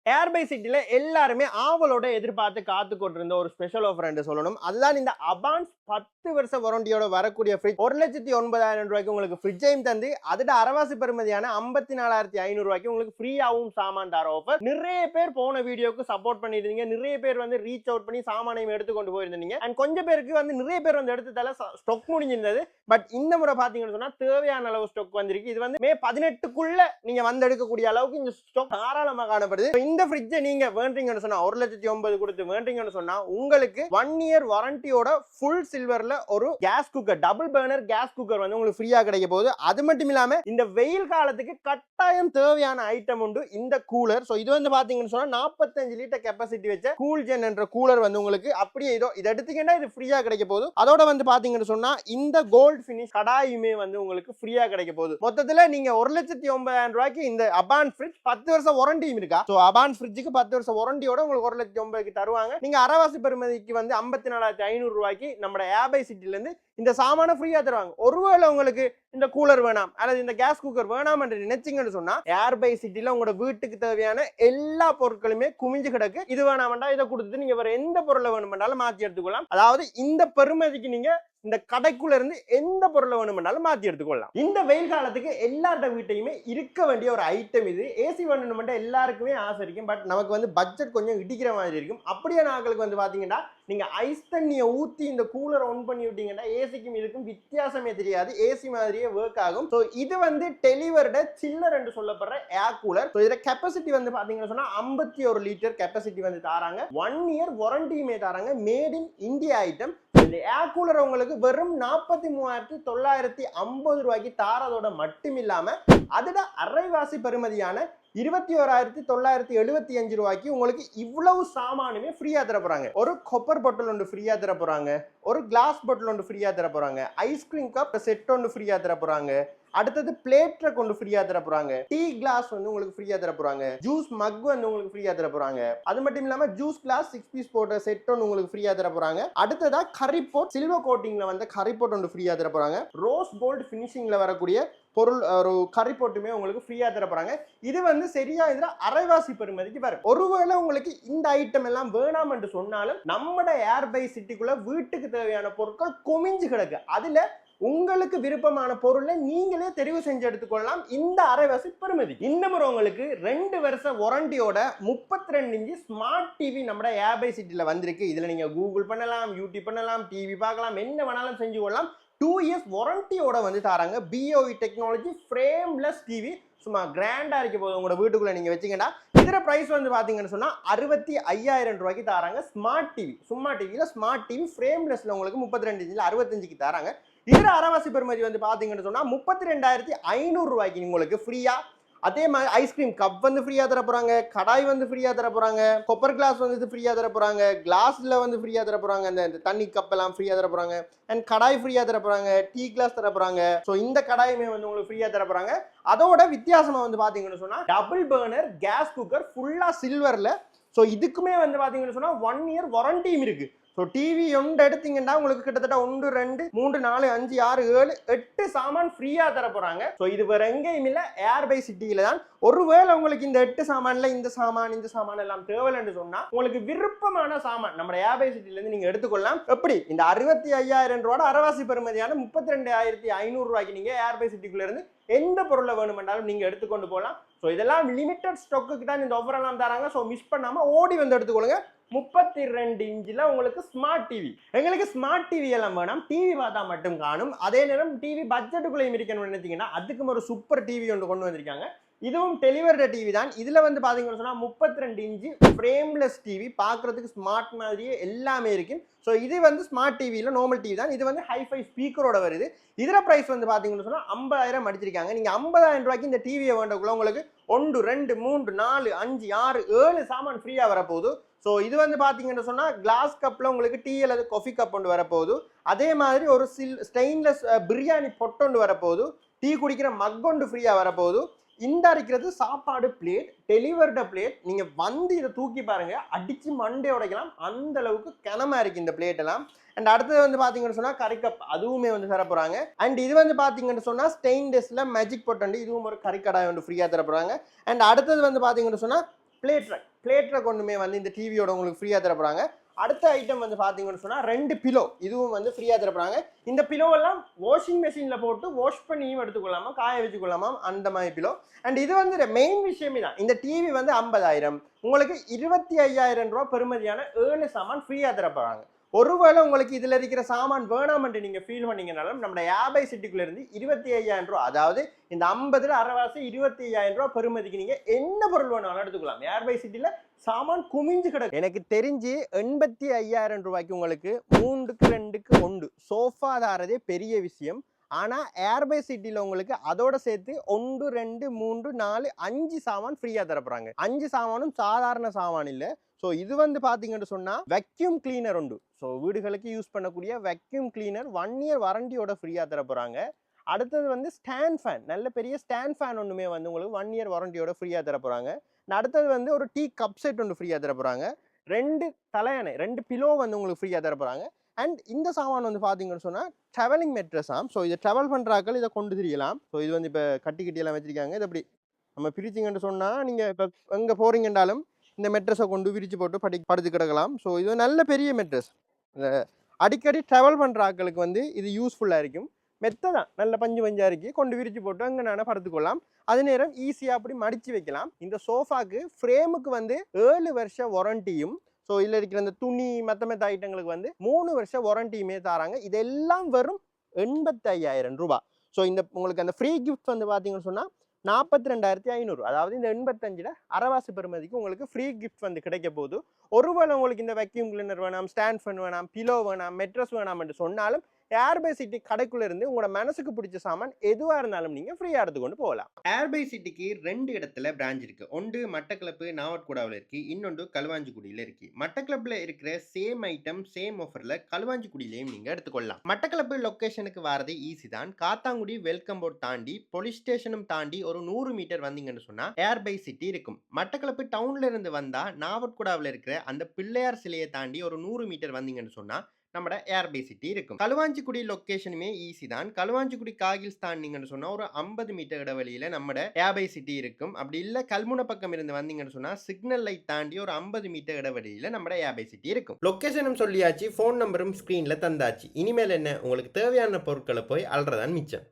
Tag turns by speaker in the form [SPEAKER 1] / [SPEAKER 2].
[SPEAKER 1] ஏர்பை சிட்டில எல்லாருமே ஆவலோட எதிர்பார்த்து காத்து கொண்டிருந்த ஒரு ஸ்பெஷல் ஆஃபர் என்று சொல்லணும். அதுதான் இந்த அபான்ஸ் 10 வருஷ வாரண்டியோட வரக்கூடிய ஃப்ரிட்ஜ் 1,09,000 ரூபாய்க்கு உங்களுக்கு ஃப்ரிட்ஜையும் தந்து அதோட அரவாசி பெறுமதியான 54,500 ரூபாய்க்கு உங்களுக்கு ஃப்ரீயாவும் சாமான் தர ஆஃபர். நிறைய பேர் போன வீடியோக்கு சப்போர்ட் பண்ணிருந்தீங்க, நிறைய பேர் வந்து ரீச் அவுட் பண்ணி சாமானையும் எடுத்து கொண்டு போயிருந்தீங்க. அண்ட் கொஞ்சம் பேருக்கு வந்து நிறைய பேர் வந்து எடுத்ததால ஸ்டாக் முடிஞ்சிருந்தது. பட் இந்த முறை பாத்தீங்கன்னு சொன்னா தேவையான அளவு ஸ்டாக் வந்திருக்கு. இது வந்து மே 18க்குள்ள நீங்க வந்து எடுக்கக்கூடிய அளவுக்கு இந்த ஸ்டாக் தாராளமாக காணப்படுது. இந்த ஃப்ரிட்ஜை நீங்க வேண்டீங்கன்னு சொன்னா 1,09,000 கொடுத்து வேண்டீங்கன்னு சொன்னா உங்களுக்கு 1 இயர் வாரண்டியோட ஃபுல் சில்வர்ல ஒரு case cooker, double burner gas cooker வந்து உங்களுக்கு ஃப்ரீயா கிடைக்க போகுது. அது மட்டும் இல்லாம இந்த வெயில் காலத்துக்கு கட்டாயம் தேவையான ஐட்டம் உண்டு இந்த கூலர். சோ இது வந்து பாத்தீங்கன்னு சொன்னா 45 லிட்டர் கெப்பாசிட்டி வச்ச கூல்ஜென் என்ற கூலர் வந்து உங்களுக்கு அப்படியே இதை எடுத்தீங்கன்னா இது ஃப்ரீயா கிடைக்க போகுது. அதோட வந்து பாத்தீங்கன்னு சொன்னா இந்த கோல்ட் ஃபினிஷ் கடாயுமே வந்து உங்களுக்கு ஃப்ரீயா கிடைக்க போகுது. மொத்தத்துல நீங்க 1,09,000 ரூபாய்க்கு இந்த அபான் ஃப்ரிட்ஜ் 10 வருஷம் வாரண்டியும் இருக்கா. சோ அபான் ஃப்ரிட்ஜுக்கு 10 வருஷம் வாரண்டியோட உங்களுக்கு 1,09,000 தருவாங்க. நீங்க அரவாசி பெறுமதிக்கு வந்து 54,500 ரூபாய்க்கு நம்ம ஏர்பை சிட்டில இருந்து இந்த சாமான ஃப்ரீயா தருவாங்க. ஒருவேளை உங்களுக்கு இந்த கூலர் வேணாம் அல்லது இந்த கேஸ் குக்கர் வேணாம் என்று நினைச்சீங்கன்னு சொன்னா ஏர்பை சிட்டில உங்களோட வீட்டுக்கு தேவையான எல்லா பொருட்களுமே குமிஞ்சு கிடக்கு. இது வேணாமண்டா இதை கொடுத்துட்டு நீங்க வேற எந்த பொருளை வேணுமென்றாலும் மாற்றி எடுத்துக்கொள்ளலாம். அதாவது இந்த பெறுமதிக்கு நீங்க இந்த கடைக்குள்ள இருந்து எந்த பொருளை வேணுமென்றாலும் மாற்றி எடுத்துக்கொள்ளலாம். இந்த வெயில் காலத்துக்கு எல்லாரோட வீட்டையுமே இருக்க வேண்டிய ஒரு ஐட்டம் இது. ஏசி வேணுமெண்டா எல்லாருக்குமே ஆசை இருக்கும். பட் நமக்கு வந்து பட்ஜெட் கொஞ்சம் இடிக்கிற மாதிரி இருக்கும். அப்படியே நாங்களுக்கு வந்து பாத்தீங்கன்னா நீங்க ஐஸ் தண்ணியை ஊத்தி இந்த கூலர் ஆன் பண்ணி விட்டீங்கன்னா ஏசிக்கும் இதுக்கும் வித்தியாசமே தெரியாது. ஏசி மாதிரியே ஒர்க் ஆகும். ஸோ இது வந்து டெலிவர்ட சில்லர் என்று சொல்லப்படுற ஏர் கூலர். ஸோ இதோட கெப்பாசிட்டி வந்து பாத்தீங்கன்னா சொன்னா 51 லிட்டர் கெப்பாசிட்டி வந்து தராங்க. 1 இயர் வாரண்டியுமே தராங்க. Made in India item. இந்த ஏர் கூலர் உங்களுக்கு வெறும் 43,950 ரூபாய்க்கு தாரதோட மட்டும் இல்லாம அதோட அரைவாசி பெறுமதியான 21,975 ரூபாய்க்கு உங்களுக்கு இவ்வளவு சாமானுமே ஃப்ரீயா தர போறாங்க. ஒரு கொப்பர் பாட்டில் ஒன்று ஃப்ரீயா தர போறாங்க, ஒரு கிளாஸ் பாட்டில் ஒன்று ஃப்ரீயா தர போறாங்க, ஐஸ்கிரீம் கப் செட் ஒன்று ஃப்ரீயா தர போறாங்க, அடுத்தது பிளேட் கொண்டு ஃப்ரீயா தர போறாங்க, டீ கிளாஸ் வந்து உங்களுக்கு ஃப்ரீயா தர போறாங்க, ஜூஸ் மக் வந்து உங்களுக்கு ஃப்ரீயா தர போறாங்க. அது மட்டும் இல்லாம ஜூஸ் கிளாஸ் 6 பீஸ் போட்ட செட் ஒன்று உங்களுக்கு ஃப்ரீயா தர போறாங்க. அடுத்ததா கரி போட் சில்வர் கோட்டிங்ல வந்து கரி போட் ஒன்று ஃப்ரீயா தர போறாங்க. ரோஸ் கோல்டு பினிஷிங்ல வரக்கூடிய பொருள் ஒரு கரி போட்டுமே உங்களுக்கு ஃப்ரீயா தர போறாங்க. இது வந்து சரியா இதுல அரைவாசி பெறுமதிக்கு வரும். ஒருவேளை உங்களுக்கு இந்த ஐட்டம் எல்லாம் வேணாம் என்று சொன்னாலும் நம்மட ஏர்பை சிட்டிக்குள்ள வீட்டுக்கு தேவையான பொருட்கள் குமிஞ்சு கிடக்கு. அதுல உங்களுக்கு விருப்பமான பொருளை நீங்களே தெரிவு செஞ்சு எடுத்துக்கொள்ளலாம் இந்த அரைவாசி பெறுமதி. இந்த முறை உங்களுக்கு 2 வருஷ வாரண்டியோட 32 இன்ச் ஸ்மார்ட் டிவி நம்ம ஏர்பை சிட்டில வந்திருக்கு. இதுல நீங்க கூகுள் பண்ணலாம், யூடியூப் பண்ணலாம், டிவி பார்க்கலாம், என்ன வேணாலும் செஞ்சு கொள்ளலாம். 2 இயர்ஸ் வாரண்டியோட வந்து தராங்க. BOE டெக்னாலஜி ஃப்ரேம்லெஸ் டிவி சும்மா கிராண்டா இருக்க போது உங்களோட வீட்டுக்குள்ள நீங்க வச்சீங்கன்னா இதர பிரைஸ் வந்து பாத்தீங்கன்னு சொன்னா 65,000 ரூபாய்க்கு தராங்க. ஸ்மார்ட் டிவி சும்மா டிவியில ஸ்மார்ட் டிவி ஃப்ரேம்லெஸ்ல உங்களுக்கு 32 இன்ச்ல 65க்கு தராங்க. இதர அரைவாசி பெறுமதி வந்து பாத்தீங்கன்னு சொன்னா 32,500 ரூபாய்க்கு உங்களுக்கு ஃப்ரீயா. அதே மாதிரி ஐஸ்கிரீம் கப் வந்து ஃப்ரீயா தர போறாங்க, கடாய் வந்து ஃப்ரீயா தர போறாங்க, கொப்பர் கிளாஸ் வந்து ஃப்ரீயா தர போறாங்க, கிளாஸ்ல வந்து ஃப்ரீயா தர போறாங்க, அந்த தண்ணி கப் எல்லாம் ஃப்ரீயா தர போறாங்க, அண்ட் கடாய் ஃப்ரீயா தர போறாங்க, டீ கிளாஸ் தர போறாங்க. ஸோ இந்த கடாயுமே வந்து உங்களுக்கு ஃப்ரீயா தர போறாங்க. அதோட வித்தியாசமா வந்து பாத்தீங்கன்னு சொன்னா டபுள் பர்னர் கேஸ் குக்கர் ஃபுல்லா சில்வர்ல. ஸோ இதுக்குமே வந்து பாத்தீங்கன்னு சொன்னா 1 இயர் வாரண்டியும் இருக்கு. ஸோ டிவி ஒன்று எடுத்தீங்கன்னா உங்களுக்கு கிட்டத்தட்ட 1 2 3 4 5 6 7 8 சாமான் ஃப்ரீயா தர போறாங்க. ஸோ இது வேற எங்கேயும் இல்லை, ஏர்பை சிட்டியில தான். ஒருவேளை உங்களுக்கு இந்த 8 சாமான்ல இந்த சாமான் எல்லாம் தேவைன்னு சொன்னா உங்களுக்கு விருப்பமான சாமான் நம்ம ஏர்பை சிட்டில இருந்து நீங்க எடுத்துக்கொள்ளலாம். எப்படி இந்த 65,000 ரூபாய் அரைவாசி பெறுமதியான 32,500 ரூபாய்க்கு நீங்க ஏர்பை சிட்டிக்குள்ள இருந்து எந்த பொருளை வேணுமென்றாலும் நீங்க எடுத்துக்கொண்டு போகலாம். ஸோ இதெல்லாம் லிமிடெட் ஸ்டாக்கு தான் இந்த ஆஃபர் எல்லாம் தராங்க. ஸோ மிஸ் பண்ணாம ஓடி வந்து எடுத்துக்கொள்ளுங்க. 32 இன்ச்சில் உங்களுக்கு ஸ்மார்ட் டிவி. எங்களுக்கு ஸ்மார்ட் டிவி எல்லாம் வேணாம், டிவி பார்த்தா மட்டும் காணும். அதே நேரம் டிவி பட்ஜெட்டுக்குள்ளேயும் இருக்கணும்னு நினைச்சீங்கன்னா அதுக்கும் ஒரு சூப்பர் டிவி ஒன்று கொண்டு வந்திருக்காங்க. இதுவும் டெலிவர்ட டிவி தான். இதுல வந்து பாத்தீங்கன்னு சொன்னா 32 இன்ச் ஃப்ரேம்லெஸ் டிவி பார்க்கறதுக்கு ஸ்மார்ட் மாதிரியே எல்லாமே இருக்கு. ஸோ இது வந்து ஸ்மார்ட் டிவியில் நார்மல் டிவி தான். இது வந்து ஹைஃபை ஸ்பீக்கரோட வருது. இதர பிரைஸ் வந்து பாத்தீங்கன்னு சொன்னா 50,000 அடிச்சிருக்காங்க. நீங்க 50,000 ரூபாய்க்கு இந்த டிவியை வேண்டக்குள்ள உங்களுக்கு 1 2 3 4 5 6 7 சாமான் ஃப்ரீயா வரப்போகுது. ஸோ இது வந்து பாத்தீங்கன்னு சொன்னா கிளாஸ் கப்ல உங்களுக்கு டீ அல்லது காஃபி கப் ஒன்று வரப்போகுது. அதே மாதிரி ஒரு ஸ்டெயின்லெஸ் பிரியாணி பொட்டு ஒன்று வரப்போகுது. டீ குடிக்கிற மக் ஒன்று ஃப்ரீயா வரப்போகுது. இந்த அரைக்கிறது சாப்பாடு பிளேட், டெலிவர்ட பிளேட். நீங்க வந்து இதை தூக்கி பாருங்க, அடிச்சு மண்டே உடைக்கலாம், அந்த அளவுக்கு கனமா இருக்கு இந்த பிளேட் எல்லாம். அண்ட் அடுத்தது வந்து பாத்தீங்கன்னு சொன்னா கரி கப் அதுவுமே வந்து தர போறாங்க. அண்ட் இது வந்து பாத்தீங்கன்னு சொன்னா ஸ்டெயின்லெஸ்ல மேஜிக் பொட்டு, இதுவும் ஒரு கறி கடாய் வந்து ஃப்ரீயா தர போறாங்க. அண்ட் அடுத்தது வந்து பாத்தீங்கன்னு சொன்னா பிளேட் ரேக். பிளேட்ல கொண்டுமே வந்து இந்த டிவியோட உங்களுக்கு ஃப்ரீயா தர போறாங்க. அடுத்த ஐட்டம் வந்து பாத்தீங்கன்னு சொன்னா 2 பிலோ இதுவும் வந்து ஃப்ரீயா தர போறாங்க. இந்த பிலோ எல்லாம் வாஷிங் மெஷின்ல போட்டு வாஷ் பண்ணியும் எடுத்துக்கொள்ளாமா, காய வச்சுக்கொள்ளாமா, அந்த மாதிரி பிலோ. அண்ட் இது வந்து மெயின் விஷயமே தான். இந்த டிவி வந்து 50,000 உங்களுக்கு 25,000 ரூபாய் பெறுமதியான 7 சாமான் ஃப்ரீயா தர போறாங்க. ஒருவேளை உங்களுக்கு இதுல இருக்கிற சாமான் வேணாம்னு நீங்க ஃபீல் பண்ணீங்கனாலும் நம்ம ஏர்பை சிட்டிக்குள்ள இருந்து 25,000 ரூபாய், அதாவது இந்த 50ல அரைவாசி 25,000 ரூபாய் பெறுமதிக்கு நீங்க என்ன பொருள் வேணாலும் எடுத்துக்கலாம். ஏர்பை சிட்டில சாமான் குமிஞ்சு கிடக்கு. எனக்கு தெரிஞ்சு 85,000 ரூபாய்க்கு உங்களுக்கு 3க்கு 2க்கு 1 சோஃபா தாரதே பெரிய விஷயம். ஆனா ஏர்பை சிட்டில உங்களுக்கு அதோட சேர்த்து 1 2 3 4 5 சாமான் ஃப்ரீயா தர போறாங்க. 5 சாமானும் சாதாரண சாமான் இல்ல. ஸோ இது வந்து பார்த்தீங்கன்னு சொன்னால் வெக்யூம் கிளீனர் உண்டு. ஸோ வீடுகளுக்கு யூஸ் பண்ணக்கூடிய வெக்யூம் கிளீனர் 1 இயர் வாரண்டியோட ஃப்ரீயாக தர போகிறாங்க. அடுத்தது வந்து ஸ்டாண்ட் ஃபேன், நல்ல பெரிய ஸ்டாண்ட் ஃபேன் ஒன்றுமே வந்து உங்களுக்கு 1 இயர் வாரண்டியோட ஃப்ரீயாக தர போகிறாங்க. அடுத்தது வந்து ஒரு டீ கப் செட் ஒன்று ஃப்ரீயாக தர போகிறாங்க. 2 தலையணை 2 பிலோ வந்து உங்களுக்கு ஃப்ரீயாக தர போகிறாங்க. அண்ட் இந்த சாமான் வந்து பார்த்தீங்கன்னு சொன்னால் ட்ராவலிங் மெட்ரஸாம். ஸோ இதை ட்ராவல் பண்ணுறாக்கள் இதை கொண்டு தெரியலாம். ஸோ இது வந்து இப்போ கட்டியெல்லாம் வச்சிருக்காங்க. இது அப்படி நம்ம பிரிச்சிங்கன்னு சொன்னால் நீங்கள் இப்போ எங்கே போகிறீங்கன்றாலும் இந்த மெட்ரஸை கொண்டு விரிச்சு போட்டு படுத்து கிடக்கலாம். ஸோ இது நல்ல பெரிய மெட்ரஸ். அடிக்கடி ட்ராவல் பண்ணுற ஆட்களுக்கு வந்து இது யூஸ்ஃபுல்லாக இருக்கும். மெத்த தான், நல்ல பஞ்சு பஞ்சாக இருக்கு, கொண்டு விரிச்சு போட்டு அங்கே நான் படுத்துக்கொள்ளலாம். அதே நேரம் ஈஸியாக அப்படி மடித்து வைக்கலாம். இந்த சோஃபாக்கு ஃப்ரேமுக்கு வந்து 7 வருஷ வாரண்டியும், ஸோ இதில் இருக்கிற அந்த துணி மற்ற ஐட்டங்களுக்கு வந்து 3 வருஷ வாரண்டியுமே தராங்க. இதெல்லாம் வெறும் 85,000 ரூபாய். ஸோ இந்த உங்களுக்கு அந்த ஃப்ரீ கிஃப்ட் வந்து பார்த்தீங்கன்னு சொன்னால் 42,500, அதாவது இந்த 85ல அரைவாசி பெறுமதிக்கு உங்களுக்கு ஃப்ரீ கிஃப்ட் வந்து கிடைக்க போகுது. ஒருவேளை உங்களுக்கு இந்த வெக்யூம் கிளீனர் வேணாம், ஸ்டாண்ட் ஃபேன் வேணாம், பிலோ வேணாம், மெட்ரஸ் வேணாம் என்று சொன்னாலும் ஏர்பை சிட்டி கடைக்குள்ள இருந்து உங்களோட மனசுக்கு பிடிச்ச சாமான் எதுவா இருந்தாலும் நீங்க ஃப்ரீயா எடுத்துக்கொண்டு போகலாம். ஏர்பை சிட்டிக்கு 2 இடத்துல பிரான்ச் இருக்கு. ஒன்று மட்டக்களப்பு நாவட்குடாவில் இருக்கு, இன்னொன்று களுவாஞ்சிக்குடியில இருக்கு. மட்டக்களப்புல இருக்கிற சேம் ஐட்டம் சேம் ஆஃபர்ல களுவாஞ்சிக்குடியிலையும் நீங்க எடுத்துக்கொள்ளலாம். மட்டக்களப்பு லொகேஷனுக்கு வரது ஈஸி தான். காத்தாங்குடி வெல்கம் போர்ட் தாண்டி போலீஸ் ஸ்டேஷனும் தாண்டி ஒரு 100 மீட்டர் வந்தீங்கன்னு சொன்னா ஏர்பை சிட்டி இருக்கும். மட்டக்களப்பு டவுன்ல இருந்து வந்தா நாவட்குடாவில் இருக்கிற அந்த பிள்ளையார் சிலையை தாண்டி ஒரு 100 மீட்டர் வந்தீங்கன்னு சொன்னா நம்ம ஏர்பை சிட்டி இருக்கும். களுவாஞ்சிக்குடி லொகேஷனுமே ஈஸி தான். களுவாஞ்சிக்குடி காகில்ஸ் தாண்டிங்கன்னு சொன்னா ஒரு 50 மீட்டர் இடைவெளியில நம்ம ஏர்பை சிட்டி இருக்கும். அப்படி இல்ல கல்முனை பக்கம் இருந்து வந்தீங்கன்னு சொன்னா சிக்னல் லைட் தாண்டி ஒரு 50 மீட்டர் இடைவெளியில நம்ம ஏர்பை சிட்டி இருக்கும். லொகேஷனும் சொல்லியாச்சு, ஃபோன் நம்பரும் ஸ்கிரீன்ல தந்தாச்சு. இனிமேல் என்ன, உங்களுக்கு தேவையான பொருட்களை போய் அல்றதான் மிச்சம்.